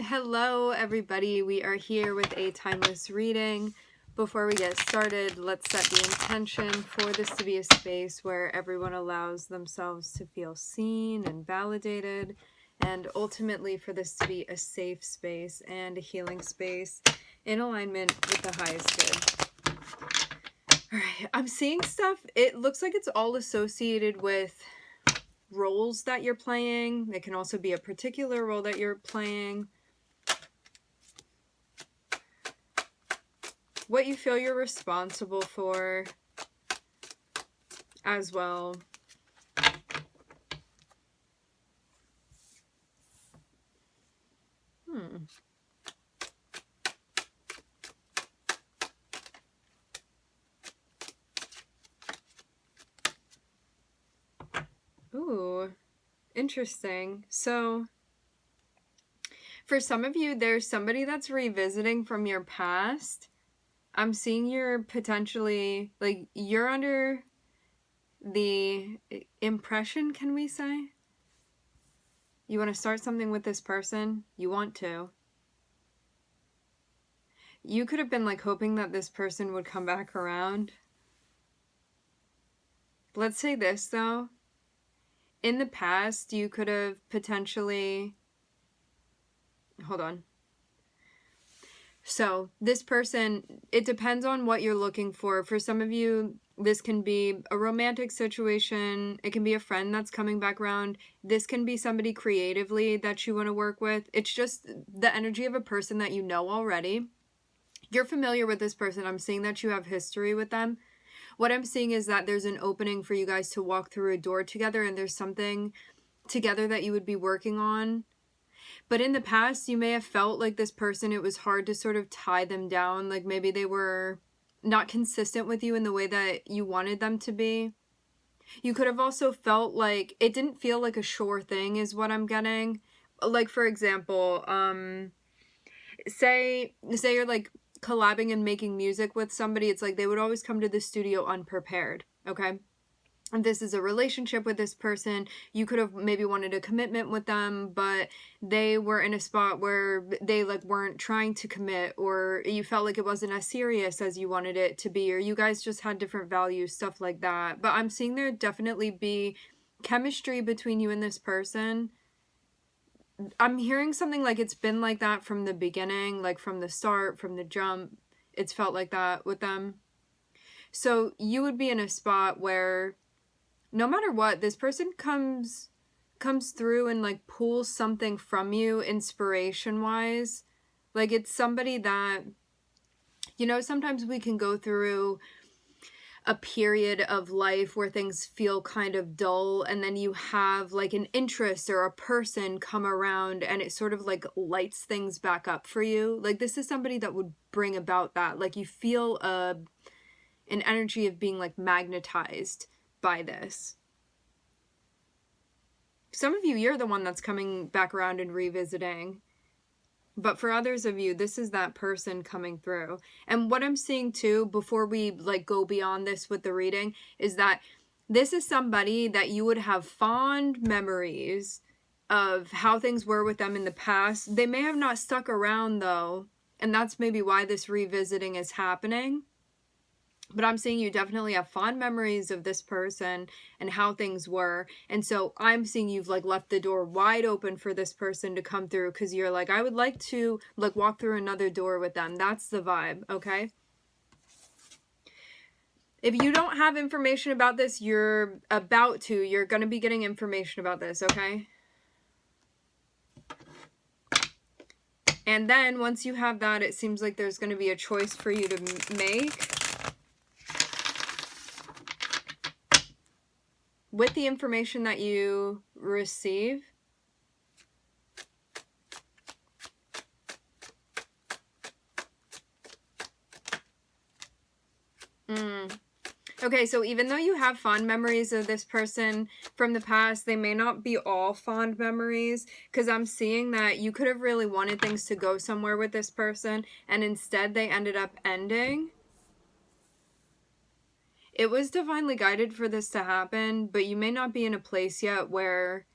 Hello everybody, we are here with a timeless reading. Before we get started, let's set the intention for this to be a space where everyone allows themselves to feel seen and validated, and ultimately for this to be a safe space and a healing space in alignment with the highest good. Alright, I'm seeing stuff, it looks like it's all associated with roles that you're playing. It can also be a particular role that you're playing. What you feel you're responsible for as well. Ooh, interesting. So, for some of you, there's somebody that's revisiting from your past. I'm seeing you're potentially, like, you're under the impression, can we say? You want to start something with this person? You want to. You could have been, like, hoping that this person would come back around. Let's say this, though. In the past, you could have potentially... Hold on. So, this person, it depends on what you're looking for. For some of you, this can be a romantic situation. It can be a friend that's coming back around. This can be somebody creatively that you want to work with. It's just the energy of a person that you know already. You're familiar with this person. I'm seeing that you have history with them. What I'm seeing is that there's an opening for you guys to walk through a door together, and there's something together that you would be working on. But in the past, you may have felt like this person, it was hard to sort of tie them down. Like maybe they were not consistent with you in the way that you wanted them to be. You could have also felt like it didn't feel like a sure thing is what I'm getting. Like, for example, say you're like collabing and making music with somebody. It's like they would always come to the studio unprepared, okay? If this is a relationship with this person, you could have maybe wanted a commitment with them, but they were in a spot where they like weren't trying to commit, or you felt like it wasn't as serious as you wanted it to be, or you guys just had different values, stuff like that. But I'm seeing there definitely be chemistry between you and this person. I'm hearing something like it's been like that from the beginning, like from the start, from the jump. It's felt like that with them. So you would be in a spot where no matter what, this person comes through and like pulls something from you inspiration wise. Like it's somebody that, you know, sometimes we can go through a period of life where things feel kind of dull, and then you have like an interest or a person come around and it sort of like lights things back up for you. Like this is somebody that would bring about that. Like you feel an energy of being like magnetized by this. Some of you, you're the one that's coming back around and revisiting. But for others of you, this is that person coming through. And what I'm seeing too, before we like go beyond this with the reading, is that this is somebody that you would have fond memories of how things were with them in the past. They may have not stuck around though, and that's maybe why this revisiting is happening. But I'm seeing you definitely have fond memories of this person and how things were. And so I'm seeing you've like left the door wide open for this person to come through, because you're like, I would like to like walk through another door with them. That's the vibe, okay? If you don't have information about this, you're about to. You're going to be getting information about this, okay? And then once you have that, it seems like there's going to be a choice for you to make. With the information that you receive, okay, so even though you have fond memories of this person from the past, they may not be all fond memories, because I'm seeing that you could have really wanted things to go somewhere with this person, and instead they ended up ending. It was divinely guided for this to happen, but you may not be in a place yet where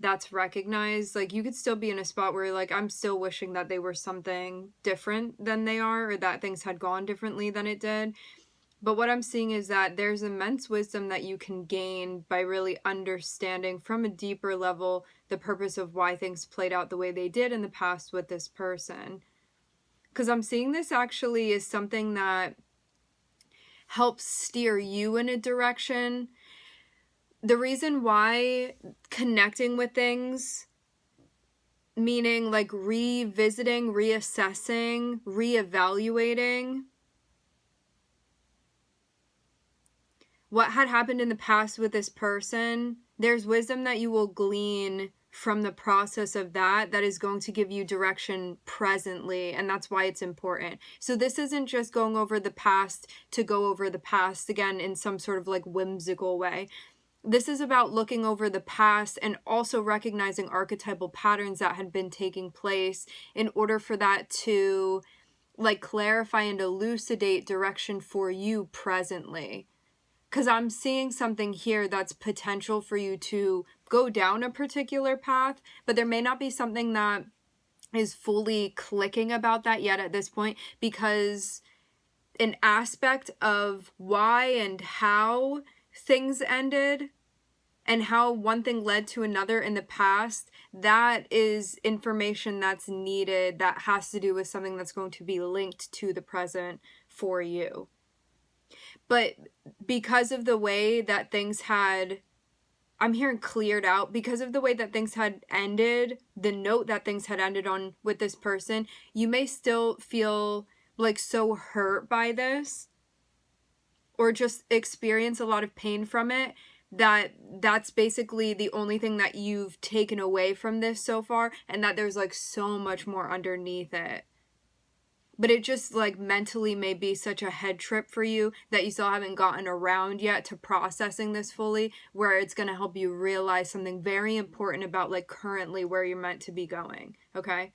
that's recognized. Like, you could still be in a spot where you're like, I'm still wishing that they were something different than they are, or that things had gone differently than it did. But what I'm seeing is that there's immense wisdom that you can gain by really understanding from a deeper level the purpose of why things played out the way they did in the past with this person. Because I'm seeing this actually is something that helps steer you in a direction. The reason why connecting with things, meaning like revisiting, reassessing, reevaluating what had happened in the past with this person, there's wisdom that you will glean from the process of that is going to give you direction presently, and that's why it's important. So this isn't just going over the past to go over the past again in some sort of like whimsical way. This is about looking over the past and also recognizing archetypal patterns that had been taking place in order for that to like clarify and elucidate direction for you presently. Because I'm seeing something here that's potential for you to go down a particular path, but there may not be something that is fully clicking about that yet at this point, because an aspect of why and how things ended and how one thing led to another in the past, that is information that's needed that has to do with something that's going to be linked to the present for you. But because of the way that things had, I'm hearing cleared out, because of the way that things had ended, the note that things had ended on with this person, you may still feel like so hurt by this, or just experience a lot of pain from it, that's basically the only thing that you've taken away from this so far, and that there's like so much more underneath it. But it just like mentally may be such a head trip for you that you still haven't gotten around yet to processing this fully, where it's going to help you realize something very important about like currently where you're meant to be going. Okay?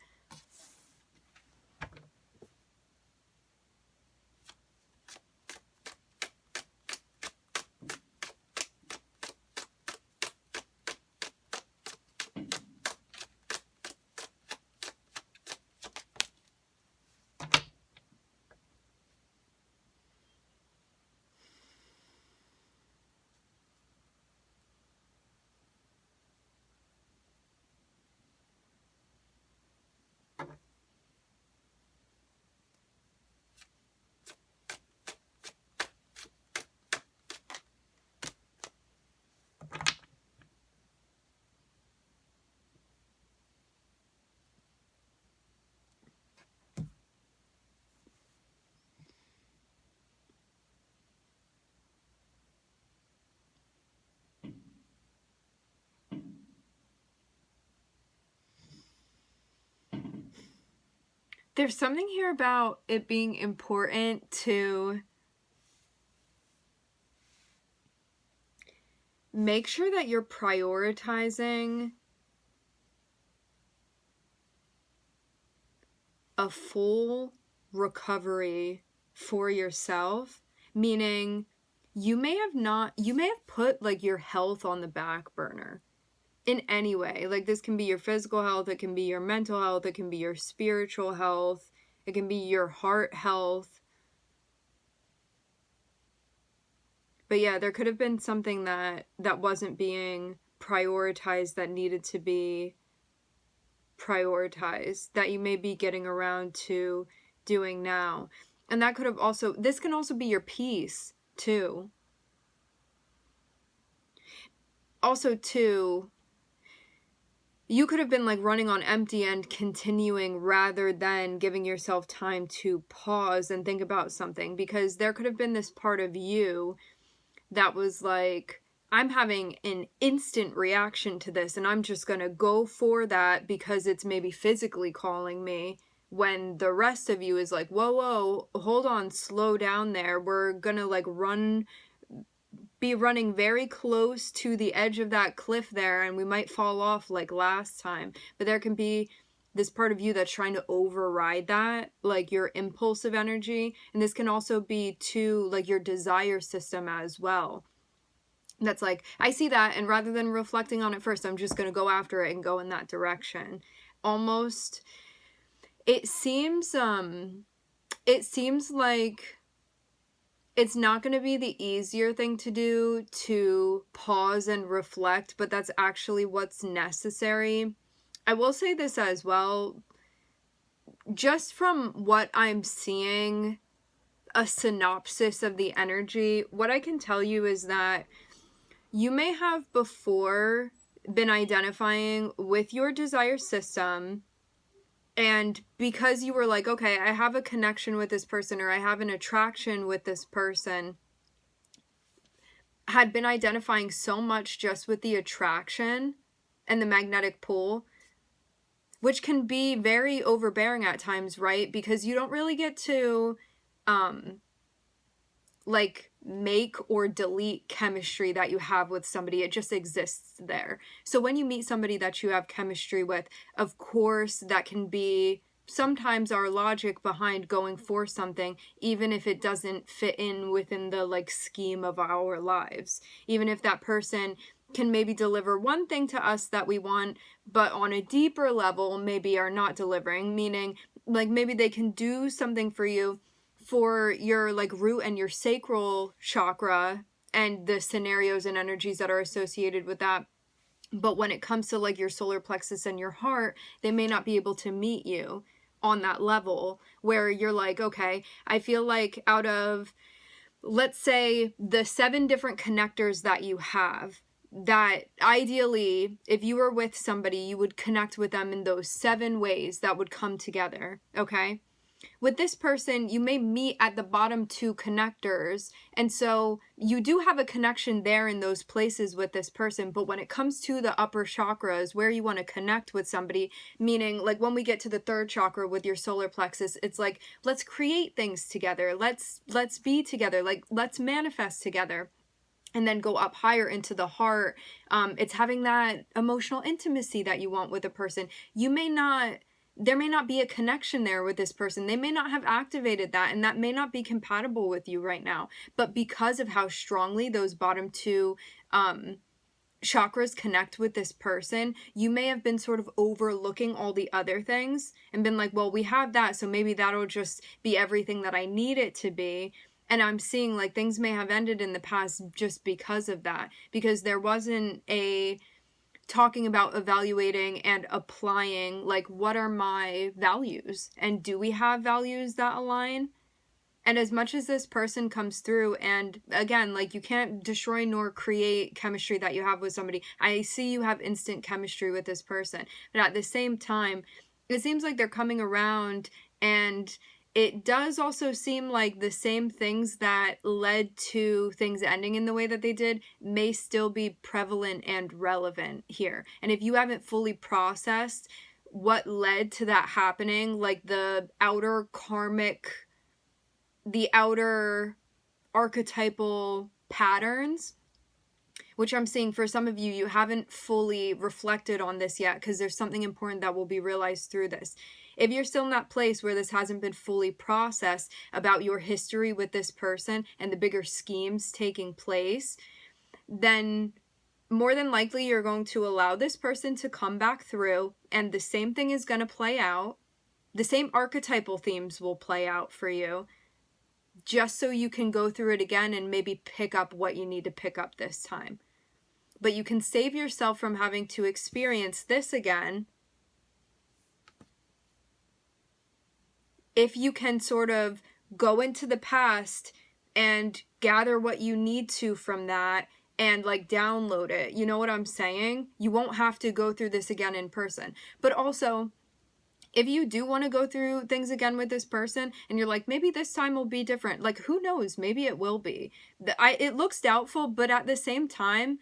There's something here about it being important to make sure that you're prioritizing a full recovery for yourself, meaning you may have put like your health on the back burner in any way. Like, this can be your physical health, it can be your mental health, it can be your spiritual health, it can be your heart health. But yeah, there could have been something that wasn't being prioritized that needed to be prioritized, that you may be getting around to doing now. And that could have also, this can also be your peace too. Also too, you could have been like running on empty and continuing rather than giving yourself time to pause and think about something, because there could have been this part of you that was like, I'm having an instant reaction to this and I'm just going to go for that because it's maybe physically calling me, when the rest of you is like, whoa, hold on, slow down there. We're going to like be running very close to the edge of that cliff there and we might fall off like last time. But there can be this part of you that's trying to override that, like your impulsive energy. And this can also be to like your desire system as well. that's like, I see that, and rather than reflecting on it first, I'm just going to go after it and go in that direction. Almost, it seems like it's not going to be the easier thing to do to pause and reflect, but that's actually what's necessary. I will say this as well, just from what I'm seeing, a synopsis of the energy, what I can tell you is that you may have before been identifying with your desire system, and because you were like, okay, I have a connection with this person, or I have an attraction with this person, had been identifying so much just with the attraction and the magnetic pull, which can be very overbearing at times, right? Because you don't really get to like make or delete chemistry that you have with somebody. It just exists there. So when you meet somebody that you have chemistry with, of course that can be sometimes our logic behind going for something, even if it doesn't fit in within the like scheme of our lives. Even if that person can maybe deliver one thing to us that we want, but on a deeper level maybe are not delivering, meaning like maybe they can do something for you for your like root and your sacral chakra and the scenarios and energies that are associated with that. But when it comes to like your solar plexus and your heart, they may not be able to meet you on that level where you're like, okay, I feel like out of, let's say, the 7 different connectors that you have, that ideally, if you were with somebody, you would connect with them in those 7 ways that would come together, okay? With this person, you may meet at the bottom 2 connectors, and so you do have a connection there in those places with this person. But when it comes to the upper chakras where you want to connect with somebody, meaning like when we get to the 3rd chakra with your solar plexus, it's like, let's create things together, let's be together, like let's manifest together. And then go up higher into the heart, it's having that emotional intimacy that you want with a person. There may not be a connection there with this person. They may not have activated that, and that may not be compatible with you right now. But because of how strongly those bottom 2 chakras connect with this person, you may have been sort of overlooking all the other things and been like, well, we have that, so maybe that'll just be everything that I need it to be. And I'm seeing like things may have ended in the past just because of that, because there wasn't a talking about evaluating and applying, like, what are my values? And do we have values that align? And as much as this person comes through, and again, like, you can't destroy nor create chemistry that you have with somebody. I see you have instant chemistry with this person. But at the same time, it seems like they're coming around, and it does also seem like the same things that led to things ending in the way that they did may still be prevalent and relevant here. And if you haven't fully processed what led to that happening, like the outer archetypal patterns, which I'm seeing for some of you, you haven't fully reflected on this yet because there's something important that will be realized through this. If you're still in that place where this hasn't been fully processed about your history with this person and the bigger schemes taking place, then more than likely you're going to allow this person to come back through, and the same thing is going to play out. The same archetypal themes will play out for you, just so you can go through it again and maybe pick up what you need to pick up this time. But you can save yourself from having to experience this again if you can sort of go into the past and gather what you need to from that and like download it. You know what I'm saying? You won't have to go through this again in person. But also, if you do want to go through things again with this person and you're like, maybe this time will be different, like, who knows? Maybe it will be. It looks doubtful, but at the same time,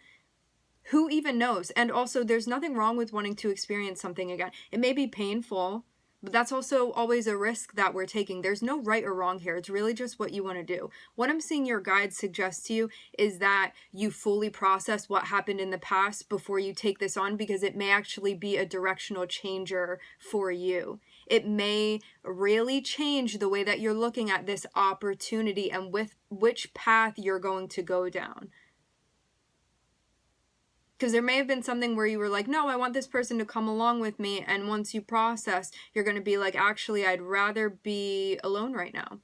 who even knows? And also, there's nothing wrong with wanting to experience something again. It may be painful, but that's also always a risk that we're taking. There's no right or wrong here. It's really just what you want to do. What I'm seeing your guides suggest to you is that you fully process what happened in the past before you take this on, because it may actually be a directional changer for you. It may really change the way that you're looking at this opportunity and with which path you're going to go down. Because there may have been something where you were like, no, I want this person to come along with me. And once you process, you're going to be like, actually, I'd rather be alone right now.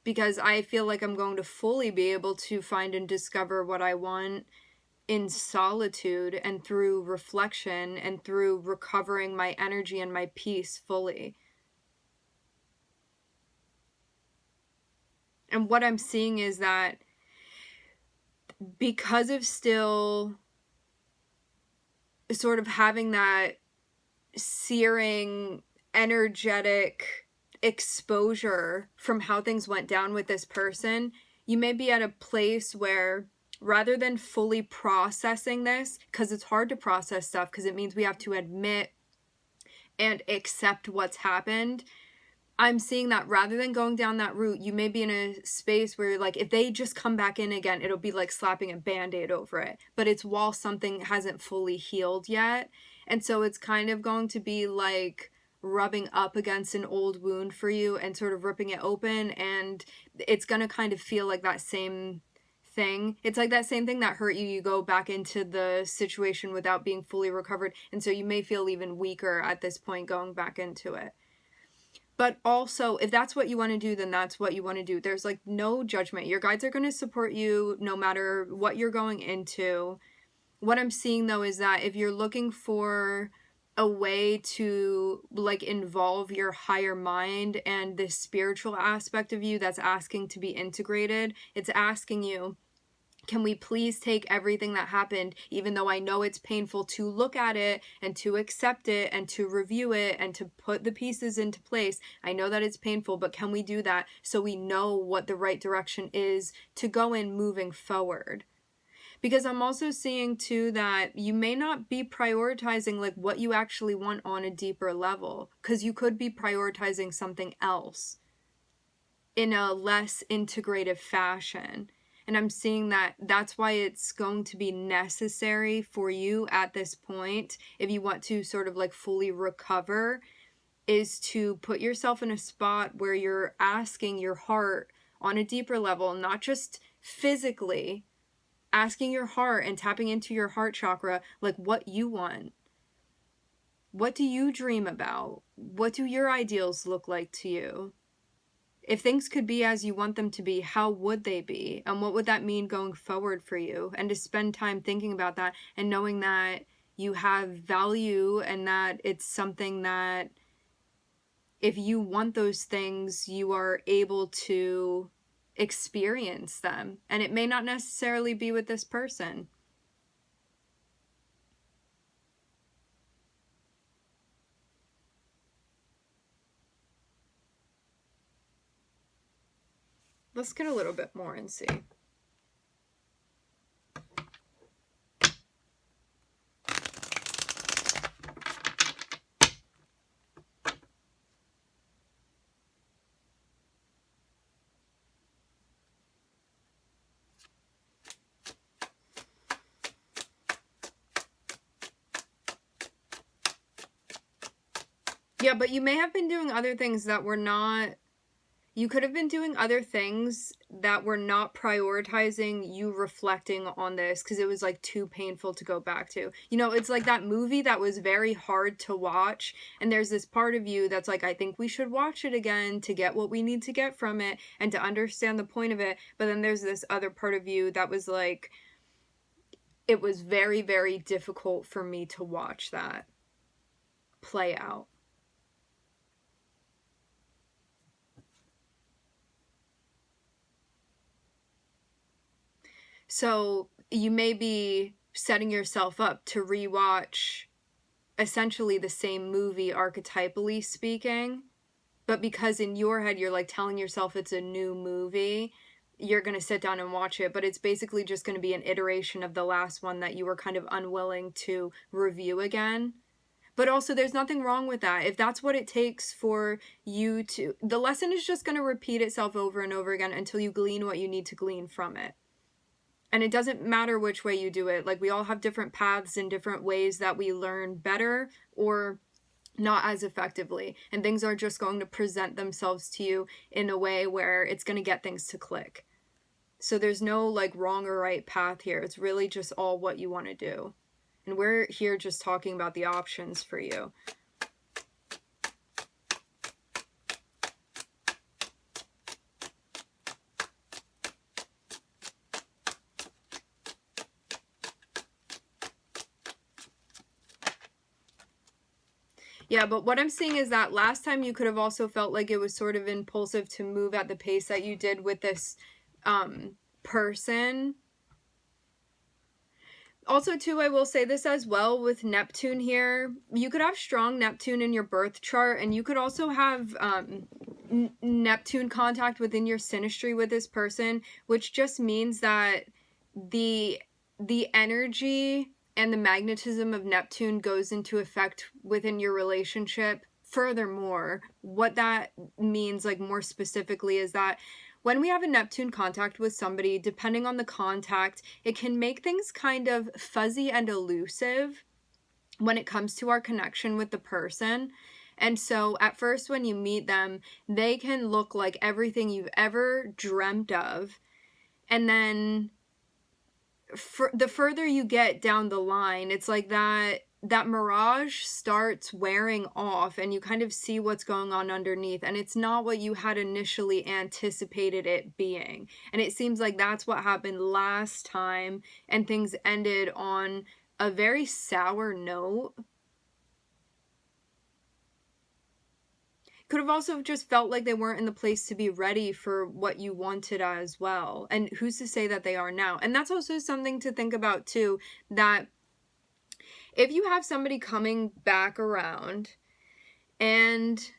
Because I feel like I'm going to fully be able to find and discover what I want in solitude and through reflection and through recovering my energy and my peace fully. And what I'm seeing is that because of still sort of having that searing, energetic exposure from how things went down with this person, you may be at a place where rather than fully processing this, because it's hard to process stuff because it means we have to admit and accept what's happened. I'm seeing that rather than going down that route, you may be in a space where, like, if they just come back in again, it'll be like slapping a Band-Aid over it. But it's while something hasn't fully healed yet. And so it's kind of going to be like rubbing up against an old wound for you and sort of ripping it open. And it's going to kind of feel like that same thing. It's like that same thing that hurt you. You go back into the situation without being fully recovered. And so you may feel even weaker at this point going back into it. But also, if that's what you want to do, then that's what you want to do. There's like no judgment. Your guides are going to support you no matter what you're going into. What I'm seeing though is that if you're looking for a way to like involve your higher mind and the spiritual aspect of you that's asking to be integrated, it's asking you, can we please take everything that happened, even though I know it's painful to look at it and to accept it and to review it and to put the pieces into place. I know that it's painful, but can we do that so we know what the right direction is to go in moving forward? Because I'm also seeing too that you may not be prioritizing like what you actually want on a deeper level, because you could be prioritizing something else in a less integrative fashion. And I'm seeing that that's why it's going to be necessary for you at this point, if you want to sort of like fully recover, is to put yourself in a spot where you're asking your heart on a deeper level, not just physically, asking your heart and tapping into your heart chakra, like what you want. What do you dream about? What do your ideals look like to you? If things could be as you want them to be, how would they be? And what would that mean going forward for you? And to spend time thinking about that and knowing that you have value and that it's something that if you want those things, you are able to experience them. And it may not necessarily be with this person. Let's get a little bit more and see. Yeah, but you may have been doing other things that were not... You could have been doing other things that were not prioritizing you reflecting on this because it was like too painful to go back to. You know, it's like that movie that was very hard to watch, and there's this part of you that's like, I think we should watch it again to get what we need to get from it and to understand the point of it. But then there's this other part of you that was like, it was very, very difficult for me to watch that play out. So you may be setting yourself up to rewatch essentially the same movie archetypally speaking, but because in your head you're like telling yourself it's a new movie, you're going to sit down and watch it, but it's basically just going to be an iteration of the last one that you were kind of unwilling to review again. But also there's nothing wrong with that. If that's what it takes for you to... The lesson is just going to repeat itself over and over again until you glean what you need to glean from it. And it doesn't matter which way you do it. Like, we all have different paths and different ways that we learn better or not as effectively. And things are just going to present themselves to you in a way where it's going to get things to click. So there's no like wrong or right path here. It's really just all what you want to do. And we're here just talking about the options for you. Yeah, but what I'm seeing is that last time you could have also felt like it was sort of impulsive to move at the pace that you did with this person. Also, too, I will say this as well with Neptune here. You could have strong Neptune in your birth chart, and you could also have Neptune contact within your synastry with this person, which just means that the energy and the magnetism of Neptune goes into effect within your relationship. Furthermore, what that means, like more specifically, is that when we have a Neptune contact with somebody, depending on the contact, it can make things kind of fuzzy and elusive when it comes to our connection with the person. And so at first when you meet them, they can look like everything you've ever dreamt of. And then the further you get down the line, it's like that mirage starts wearing off and you kind of see what's going on underneath, and it's not what you had initially anticipated it being. And it seems like that's what happened last time, and things ended on a very sour note. Could have also just felt like they weren't in the place to be ready for what you wanted as well. And who's to say that they are now? And that's also something to think about too, that if you have somebody coming back around, and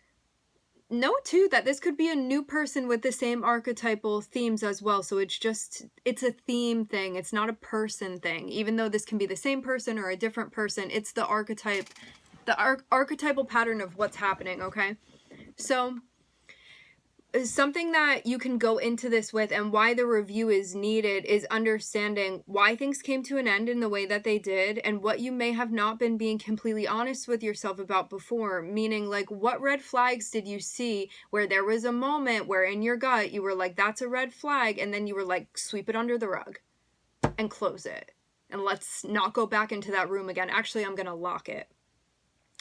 know too that this could be a new person with the same archetypal themes as well. So it's a theme thing. It's not a person thing. Even though this can be the same person or a different person, it's the archetype, the archetypal pattern of what's happening, okay? So something that you can go into this with, and why the review is needed, is understanding why things came to an end in the way that they did, and what you may have not been being completely honest with yourself about before. Meaning, like, what red flags did you see where there was a moment where in your gut you were like, that's a red flag, and then you were like, sweep it under the rug and close it, and let's not go back into that room again. Actually, I'm gonna lock it.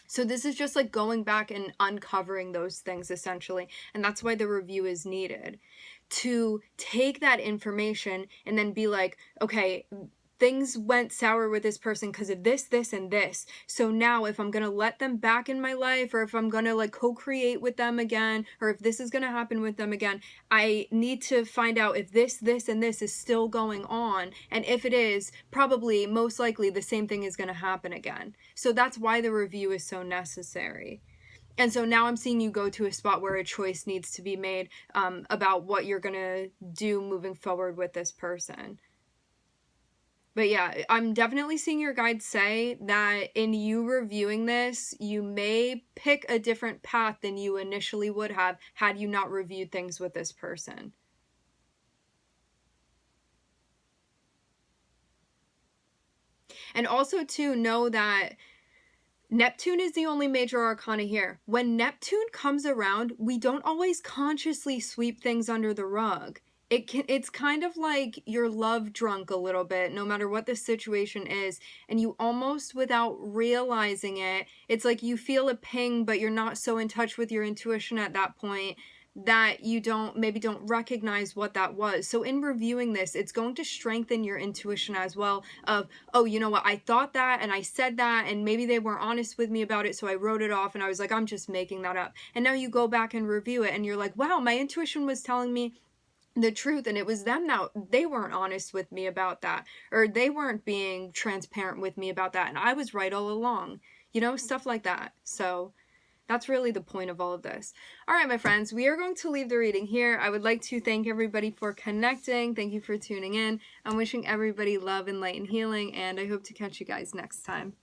So this is just like going back and uncovering those things essentially. And that's why the review is needed, to take that information and then be like, okay, things went sour with this person because of this, this, and this. So now if I'm going to let them back in my life, or if I'm going to like co-create with them again, or if this is going to happen with them again, I need to find out if this, this, and this is still going on. And if it is, probably most likely the same thing is going to happen again. So that's why the review is so necessary. And so now I'm seeing you go to a spot where a choice needs to be made about what you're going to do moving forward with this person. But yeah, I'm definitely seeing your guides say that in you reviewing this, you may pick a different path than you initially would have had you not reviewed things with this person. And also to know that Neptune is the only major arcana here. When Neptune comes around, we don't always consciously sweep things under the rug. It's kind of like you're love drunk a little bit, no matter what the situation is, and you almost, without realizing it, it's like you feel a ping, but you're not so in touch with your intuition at that point that you don't recognize what that was. So in reviewing this, it's going to strengthen your intuition as well of, oh, you know what, I thought that and I said that, and maybe they weren't honest with me about it, so I wrote it off and I was like, I'm just making that up. And now you go back and review it and you're like, wow, my intuition was telling me the truth, and it was them now. They weren't honest with me about that, or they weren't being transparent with me about that, and I was right all along. You know, stuff like that. So that's really the point of all of this. All right, my friends, we are going to leave the reading here. I would like to thank everybody for connecting. Thank you for tuning in. I'm wishing everybody love and light and healing, and I hope to catch you guys next time.